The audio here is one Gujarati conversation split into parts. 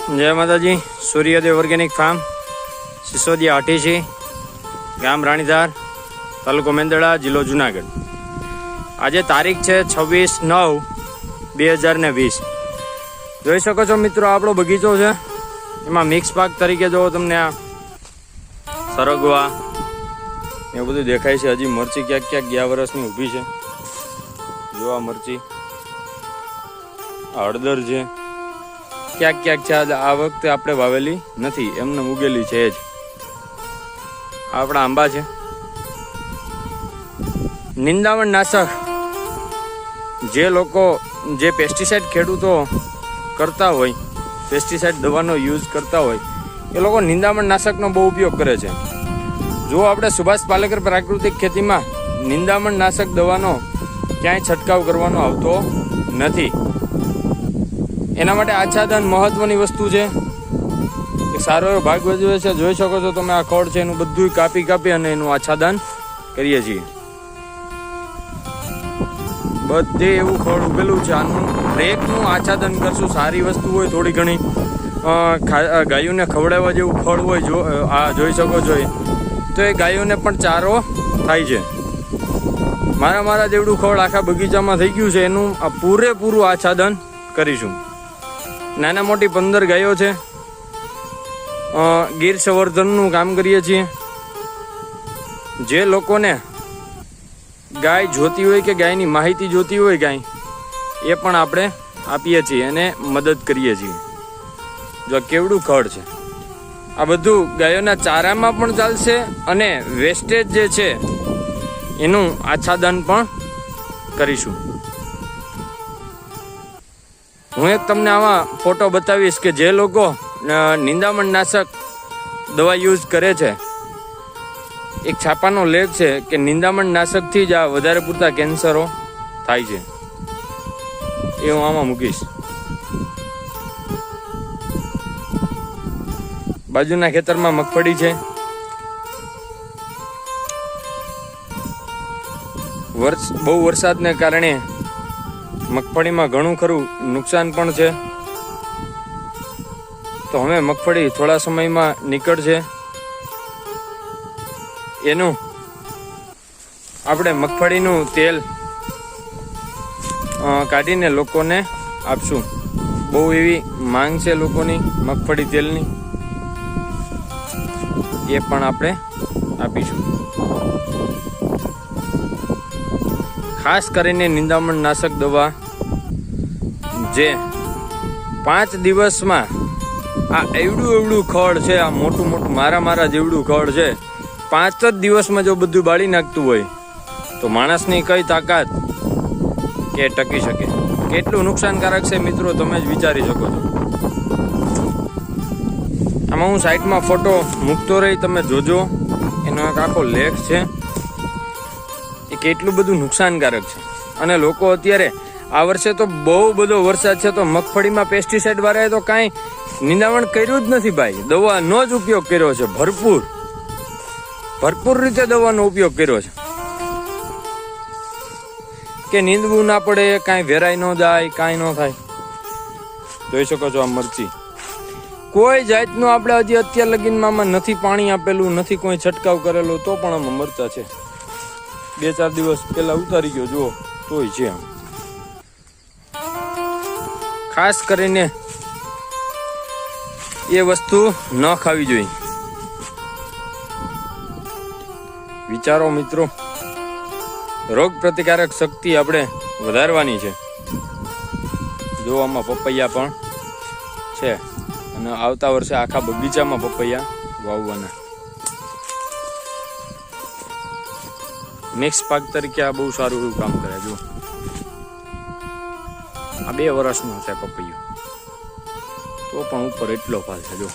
જય માતાજી. સૂર્યદેવ ઓર્ગેનિક ફાર્મ, સિસોદિયા હાટીસી, ગામ રાણીધાર, તાલુકો મેંદરડા, જિલ્લો જુનાગઢ. આજે તારીખ છે 26/9/2020. જોઈ શકો છો મિત્રો, આપણો બગીચો છે. એમાં મિક્સ પાક તરીકે જો તમને આ સરગવા એવું બધું દેખાય છે. હજી મરચી ક્યાંક ક્યાંક ગયા વર્ષની ઊભી છે. જો આ મરચી, આ હળદર છે, ક્યાંક ક્યાંક છે. આ વખતે આપણે વાવેલી નથી, એમને ઉગેલી છે જ. આપણા આંબા છે. નિંદામણ નાશક જે લોકો જે પેસ્ટિસાઇડ ખેડૂતો કરતા હોય, પેસ્ટિસાઇડ દવાનો યુઝ કરતા હોય, એ લોકો નિંદામણ નાશકનો બહુ ઉપયોગ કરે છે. જો આપણે સુભાષ પાલેકર પ્રાકૃતિક ખેતીમાં નિંદામણ નાશક દવાનો ક્યાંય છંટકાવ કરવાનો આવતો નથી. એના માટે આચ્છાદન મહત્વની વસ્તુ છે. એક સારો એવો ભાગ ભજવે છે. જોઈ શકો છો તમે, આ ખડ છે એનું બધું કાપી અને એનું આચ્છાદન કરીએ છીએ. બધે એવું ખડ ઉગેલું છે. આનું રેકનું આચ્છાદન કરશું. સારી વસ્તુ હોય, થોડી ઘણી ગાયોને ખવડાવવા જેવું ખડ હોય, જો આ જોઈ શકો છો, તો એ ગાયોને પણ ચારો થાય છે. મારા જેવડું ખડ આખા બગીચામાં થઈ ગયું છે. એનું પૂરેપૂરું આચ્છાદન કરીશું. નાના મોટી 15 ગાયો છે. ગીર સંવર્ધનનું કામ કરીએ છીએ. જે લોકોને ગાય જોતી હોય કે ગાયની માહિતી જોતી હોય ગાય, એ પણ આપણે આપીએ છીએ અને મદદ કરીએ છીએ. જો કેવડું ખડ છે. આ બધું ગાયોના ચારામાં પણ ચાલશે અને વેસ્ટેજ જે છે એનું આચ્છાદન પણ કરીશું. હું એક તમને આવા ફોટો બતાવીશ કે જે લોકો નિંદામણ નાશક દવા યુઝ કરે છે. એક છાપાનો લેખ છે કે નિંદામણ નાશકથી જ આ વધારે પૂરતા કેન્સરો થાય છે. એ હું આમાં મૂકીશ. બાજુના ખેતરમાં મગફળી છે. બહુ વરસાદને કારણે મગફળીમાં ઘણું ખરું નુકસાન પણ છે. તો હવે મગફળી થોડા સમયમાં નીકળશે. એનું આપણે મગફળીનું તેલ કાઢીને લોકોને આપશું. બહુ એવી માંગ છે લોકોની મગફળી તેલની, એ પણ આપણે આપીશું. ખાસ કરીને નિંદામણ નાશક દવા જે 5 દિવસમાં, આ એવડું ખડ છે, આ મોટું મારા જેવડું ખડ છે, 5 જ દિવસમાં જો બધું બાળી નાખતું હોય તો માણસની કઈ તાકાત કે ટકી શકે. કેટલું નુકસાનકારક છે મિત્રો, તમે જ વિચારી શકો છો. આમાં હું સાઈડમાં ફોટો મૂકતો રહી, તમે જોજો. એનો એક આખો લેખ છે. એ કેટલું બધું નુકસાનકારક છે. અને લોકો અત્યારે આ વર્ષે તો બહુ બધો વરસાદ છે, તો મગફળીમાં પેસ્ટિસાઇડ વાળાએ તો કાંઈ નિંદામણ કર્યું જ નથી ભાઈ. દવાનો જ ઉપયોગ કર્યો છે. ભરપૂર રીતે દવાનો ઉપયોગ કર્યો છે કે નીંદવું ના પડે, કાંઈ વેરાઈ ન જાય, કાંઈ ન થાય. જોઈ શકો છો આ મરચી. કોઈ જાતનું આપણે હજી અત્યાર લગીનમાં નથી પાણી આપેલું, નથી કોઈ છંટકાવ કરેલો, તો પણ આમાં મરચા છે. 2-4 દિવસ પહેલા ઉતારી ગયો, જુઓ તોય છે. આમ ખાસ કરીને એ વસ્તુ ન ખાવી જોઈએ. વિચારો મિત્રો, રોગ પ્રતિકારક શક્તિ આપણે વધારવાની છે. જો આમાં પપૈયા પણ છે અને આવતા વર્ષે આખા બગીચામાં પપૈયા વાવવાના. મિક્સ પાક તરીકે આ બહુ સારું એવું કામ કરે. જો આ 2 વર્ષનો છે પપૈયો, તો પણ ઉપર એટલો ફાલ છે. જો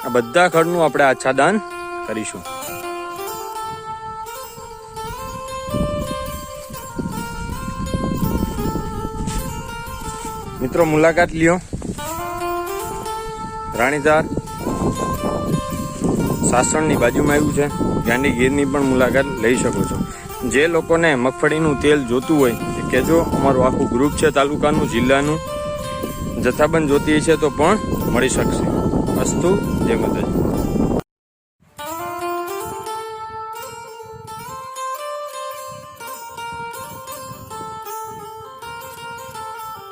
આ બધા ખડનું આપણે આચ્છાદન કરીશું. મિત્રો મુલાકાત લ્યો રાણીધાર સાસણની બાજુમાં આવ્યું છે. ગાંડી ગીરની પણ મુલાકાત લઈ શકો છો. જે લોકોને મગફળીનું તેલ જોતું હોય એ કહેજો. અમારું આખું ગ્રુપ છે તાલુકાનું, જિલ્લાનું. જથ્થાબંધ જોતી છે તો પણ મળી શકશે. અસ્તુ, જય માતાજી.